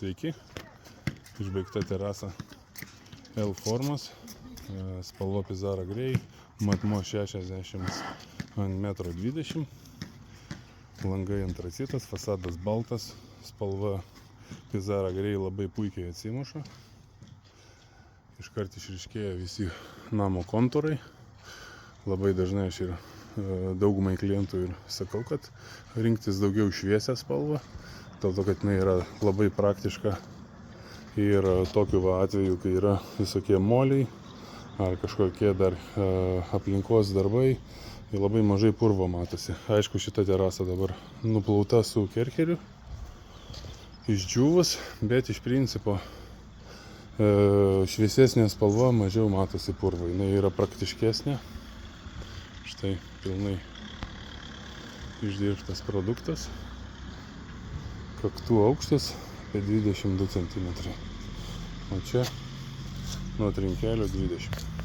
Sveiki, išbaigta terasa L formos, spalva Pizarra Grey, matmuo 60 ant 1,20 m, langai antracitas, fasadas baltas, spalva Pizarra Grey labai puikiai atsimuša, iškart išryškėja visi namo kontūrai. Labai dažnai aš ir daugumai klientų ir sakau, kad rinktis daugiau šviesią spalvą, dėl to, kad jinai yra labai praktiška ir tokiu atveju, kai yra visokie moliai ar kažkokie dar aplinkos darbai, tai labai mažai purvo matosi. Aišku, šita terasa dabar nuplauta su kercheriu, išdžiūvus, bet iš principo šviesesnė spalva mažiau matosi purvo, jinai yra praktiškesnė. Štai pilnai išdirbtas produktas, kaktų aukštis apie 22 cm, o čia nuo trinkelio 20 cm.